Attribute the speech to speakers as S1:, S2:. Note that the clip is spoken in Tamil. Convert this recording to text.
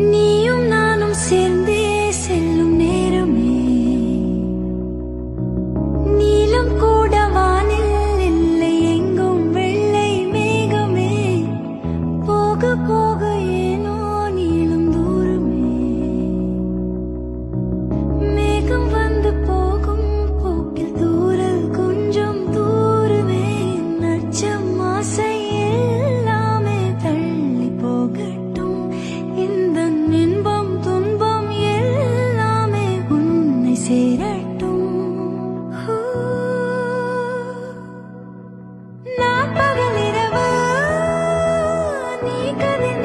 S1: நீயும் நானும் சேர்ந்தே செல்லும் நேரமே நீலம் கூட வானில் இல்லை எங்கும் வெள்ளை மேகமே போக போக ஏனோ நீளும் தூரமே மேகம் வந்து போகும் போக்கில் தூரல் கொஞ்சம் தூரமே நச்சம் ஆசை எல்லாமே தள்ளி போகட்டும் இந்த இன்பம் துன்பம் எல்லாமே உன்னை சேரட்டும் நான் பகலிரவு நீ கதிர்